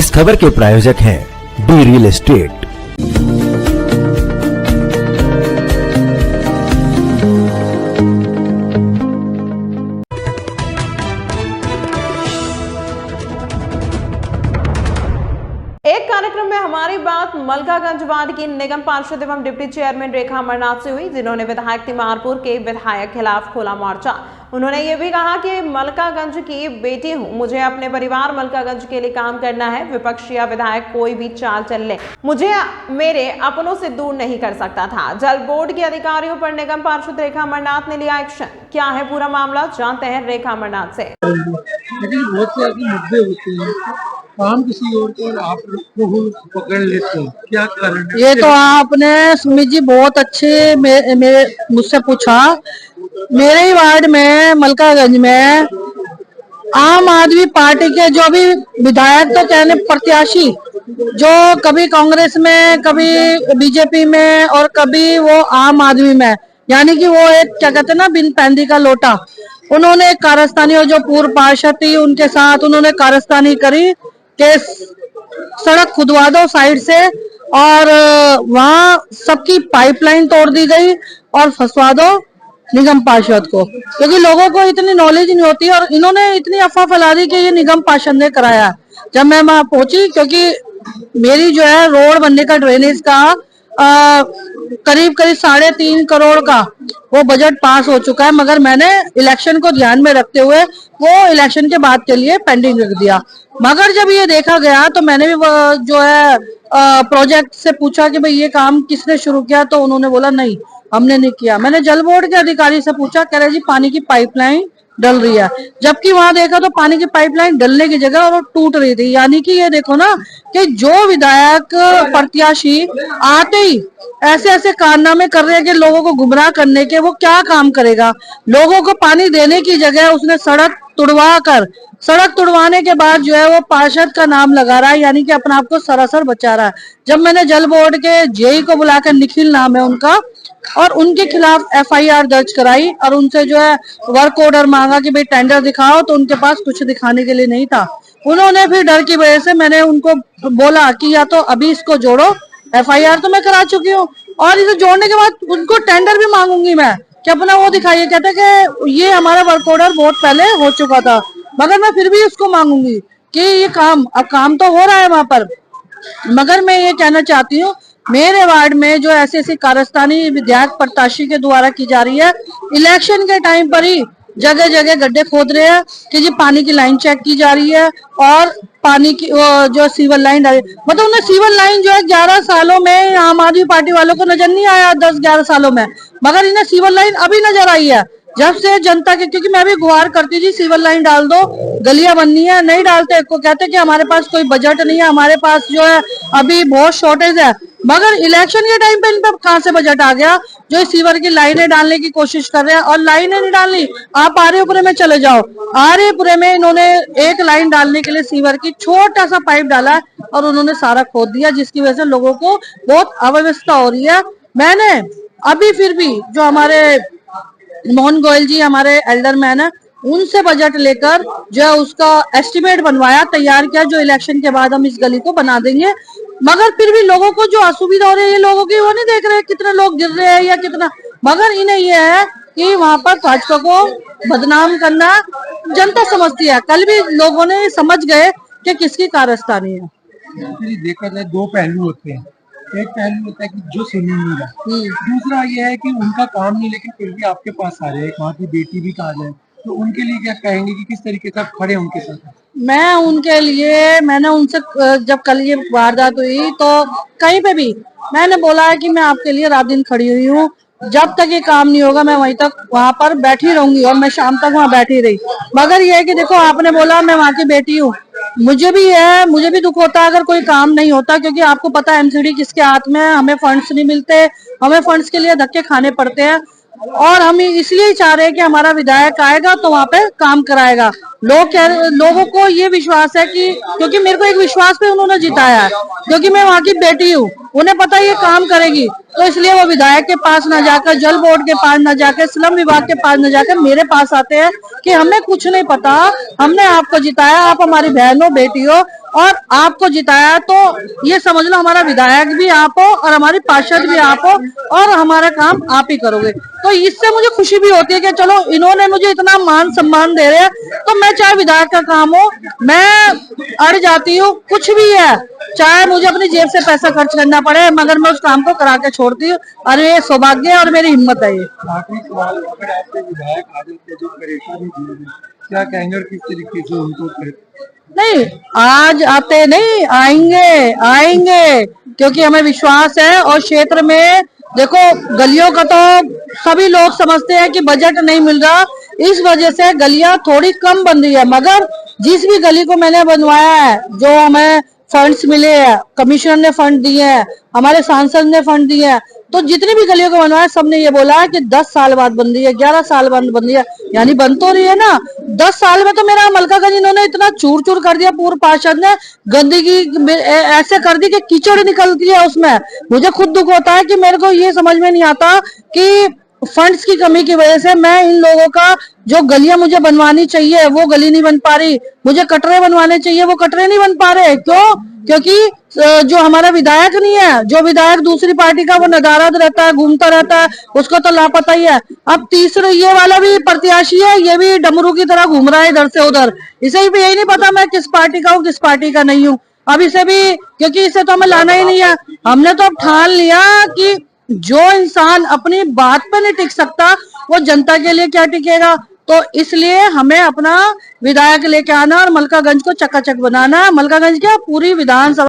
इस खबर के प्रायोजक हैं डी रियल एस्टेट। एक कार्यक्रम में हमारी बात मलकागंज वार्ड की निगम पार्षद एवं डिप्टी चेयरमैन रेखा अमरनाथ से हुई, जिन्होंने विधायक तिमारपुर के विधायक खिलाफ खोला मोर्चा। उन्होंने ये भी कहा कि मलकागंज की बेटी हूं, मुझे अपने परिवार मलकागंज के लिए काम करना है। विपक्ष या विधायक कोई भी चाल चल ले, मुझे मेरे अपनों से दूर नहीं कर सकता था। जल बोर्ड के अधिकारियों पर निगम पार्षद रेखा अमरनाथ ने लिया एक्शन। क्या है पूरा मामला, जानते हैं रेखा अमरनाथ से। लेकिन बहुत से ऐसे मुद्दे होते हैं, काम किसी और को आप पकड़ लेते हैं, क्या कारण है? ये तो आपने सुमित जी बहुत अच्छे मुझसे पूछा। मेरे ही वार्ड में मलकागंज में आम आदमी पार्टी के जो भी विधायक तो कहने प्रत्याशी, जो कभी कांग्रेस में, कभी बीजेपी में और कभी वो आम आदमी में, यानी कि वो एक क्या कहते हैं ना, बिन पैंदी का लोटा। उन्होंने कारस्तानी और जो पूर्व पार्षद थी उनके साथ उन्होंने कारस्तानी करी कि सड़क खुदवा दो साइड से, और वहां सबकी पाइपलाइन तोड़ दी गई और फंसवा दो निगम पार्षद को, क्योंकि लोगों को इतनी नॉलेज नहीं होती। और इन्होंने इतनी अफवाह फैला दी कि ये निगम पार्षद ने कराया। जब मैं वहां पहुंची, क्योंकि मेरी जो है रोड बनने का, ड्रेनेज का करीब 3.5 करोड़ का वो बजट पास हो चुका है, मगर मैंने इलेक्शन को ध्यान में रखते हुए वो इलेक्शन के बाद के लिए पेंडिंग रख दिया। मगर जब ये देखा गया तो मैंने भी जो है प्रोजेक्ट से पूछा कि भाई ये काम किसने शुरू किया, तो उन्होंने बोला नहीं हमने नहीं किया। मैंने जल बोर्ड के अधिकारी से पूछा, कह रहे जी पानी की पाइपलाइन डल रही है, जबकि वहां देखा तो पानी की पाइपलाइन डलने की जगह और टूट रही थी। यानी कि ये देखो ना कि जो विधायक प्रत्याशी आते ही ऐसे ऐसे कारनामे कर रहे हैं कि लोगों को गुमराह करने के, वो क्या काम करेगा। लोगों को पानी देने की जगह उसने सड़क तुड़वाने के बाद जो है वो पार्षद का नाम लगा रहा है, यानी कि अपने आप को सरासर बचा रहा है। जब मैंने जल बोर्ड के जेई को बुलाकर, निखिल नाम है उनका, और उनके खिलाफ एफआईआर दर्ज कराई और उनसे जो है वर्क ऑर्डर मांगा कि भाई टेंडर दिखाओ, तो उनके पास कुछ दिखाने के लिए नहीं था। उन्होंने फिर डर की वजह से, मैंने उनको बोला कि या तो अभी इसको जोड़ो, एफआईआर तो मैं करा चुकी हूँ, और इसे जोड़ने के बाद उनको टेंडर भी मांगूंगी मैं कि अपना वो दिखाइए। कहते कि ये हमारा वर्क ऑर्डर बहुत पहले हो चुका था, मगर मैं फिर भी उसको मांगूंगी कि ये काम तो हो रहा है वहां पर। मगर मैं ये कहना चाहती हूँ, मेरे वार्ड में जो ऐसी ऐसी कारस्तानी विधायक प्रत्याशी के द्वारा की जा रही है, इलेक्शन के टाइम पर ही जगह जगह गड्ढे खोद रहे हैं कि जी पानी की लाइन चेक की जा रही है, और पानी की जो सीवर लाइन, मतलब उन्हें सीवर लाइन जो है 11 सालों में आम आदमी पार्टी वालों को नजर नहीं आया, 10-11 सालों में, मगर इन्हें सीवर लाइन अभी नजर आई है। जब से जनता के, क्योंकि मैं भी गुहार करती थी सीवर लाइन डाल दो, गलियां बननी है, नहीं डालते, को कहते कि हमारे पास कोई बजट नहीं है, हमारे पास जो है अभी बहुत शॉर्टेज है। मगर इलेक्शन के टाइम पे इन पर कहां से बजट आ गया जो सीवर की लाइनें डालने की कोशिश कर रहे हैं। और लाइनें नहीं डालनी, आप आर्यपुरे में चले जाओ, आर्यपुरे में इन्होंने एक लाइन डालने के लिए सीवर की छोटा सा पाइप डाला है और उन्होंने सारा खोद दिया, जिसकी वजह से लोगों को बहुत अव्यवस्था हो रही है। मैंने अभी फिर भी जो हमारे मोहन गोयल जी हमारे एल्डर मैन है, उनसे बजट लेकर जो है उसका एस्टिमेट बनवाया, तैयार किया, जो इलेक्शन के बाद हम इस गली को बना देंगे। मगर फिर भी लोगों को जो असुविधा हो रही है, ये लोगों की वो नहीं देख रहे कितने लोग गिर रहे हैं या कितना, मगर इन्हें ये है कि वहां पर भाजपा को बदनाम करना जनता समझती है। कल भी लोगों ने समझ गए कि किसकी कारस्तानी है। देखा जाए दो पहलू होते हैं, एक पहलू होता है कि जो सुनी नहीं रहा, दूसरा ये है कि उनका काम नहीं लेकिन फिर भी आपके पास आ रहे हैं, वहाँ की बेटी भी कहा जाए, तो उनके लिए क्या कहेंगे कि किस तरीके से आप खड़े उनके साथ? मैं उनके लिए, मैंने उनसे जब कल ये वारदात हुई तो कहीं पे भी मैंने बोला है कि मैं आपके लिए रात दिन खड़ी हुई हूँ, जब तक ये काम नहीं होगा मैं वहीं तक वहां पर बैठी रहूंगी, और मैं शाम तक वहां बैठी रही। मगर ये है कि देखो, आपने बोला मैं वहां की बेटी हूँ, मुझे भी दुख होता है अगर कोई काम नहीं होता, क्योंकि आपको पता है एमसीडी किसके हाथ में है, हमें फंड्स नहीं मिलते, हमें फंड्स के लिए धक्के खाने पड़ते हैं। और हम इसलिए चाह रहे हैं कि हमारा विधायक आएगा तो वहाँ पे काम कराएगा। लोगों को ये विश्वास है कि, क्योंकि मेरे को एक विश्वास पे उन्होंने जिताया है, क्योंकि मैं वहाँ की बेटी हूँ, उन्हें पता है ये काम करेगी, तो इसलिए वो विधायक के पास ना जाकर, जल बोर्ड के पास ना जाकर, श्रम विभाग के पास ना जाकर मेरे पास आते हैं कि हमें कुछ नहीं पता, हमने आपको जिताया, आप हमारी बहन हो, बेटी हो, और आपको जिताया तो ये समझ लो हमारा विधायक भी आप हो और हमारी पार्षद भी आप हो और हमारा काम आप ही करोगे। तो इससे मुझे खुशी भी होती है कि चलो इन्होंने मुझे इतना मान सम्मान दे रहे हैं, तो मैं चाहे विधायक का काम हो, मैं अड़ जाती हूँ, कुछ भी है, चाहे मुझे अपनी जेब से पैसा खर्च करना पड़े, मगर मैं उस काम को करा के छोड़ती हूँ। अरे ये सौभाग्य है और मेरी हिम्मत है ये। आखिरी सवाल, अगर आपके विधायक आ जाते जो परेशानी झेल रहे, क्या कहेंगे और किस तरीके से उनको नहीं, आज आते नहीं, आएंगे आएंगे, क्योंकि हमें विश्वास है। और क्षेत्र में देखो गलियों का तो सभी लोग समझते हैं कि बजट नहीं मिल रहा, इस वजह से गलियां थोड़ी कम बन रही है, मगर जिस भी गली को मैंने बनवाया है, जो हमें फंड्स मिले हैं, कमिश्नर ने फंड दिए हैं, हमारे सांसद ने फंड दिए हैं, तो जितनी भी गलियों को बनवाया सबने ये बोला है कि 10 साल बाद बन रही है, 11 साल बाद बन रही है, यानी बन तो रही है ना। 10 साल में तो मेरा मलकागंज इन्होंने इतना चूर चूर कर दिया, पूर्व पार्षद ने गंदगी ऐसे कर दी कि कीचड़ निकलती है उसमें। मुझे खुद दुख होता है कि मेरे को ये समझ में नहीं आता कि फंड्स की कमी की वजह से मैं इन लोगों का जो गलियां मुझे बनवानी चाहिए वो गली नहीं बन पा रही, मुझे कटरे बनवाने चाहिए वो कटरे नहीं बन पा रहे। क्यों? क्योंकि जो हमारा विधायक नहीं है, जो विधायक दूसरी पार्टी का, वो नदारद रहता है, घूमता रहता है, उसको तो लापता ही है। अब तीसरा ये वाला भी प्रत्याशी है, ये भी डमरू की तरह घूम रहा है इधर से उधर, इसे भी यही नहीं पता मैं किस पार्टी का हूँ किस पार्टी का नहीं हूँ। अब इसे भी, क्योंकि इसे तो हमें लाना ही नहीं है, हमने तो अब ठान लिया कि जो इंसान अपनी बात पे नहीं टिक सकता वो जनता के लिए क्या टिकेगा। तो इसलिए हमें अपना विधायक लेके आना और मलकागंज को चकाचक बनाना, मलकागंज क्या पूरी विधानसभा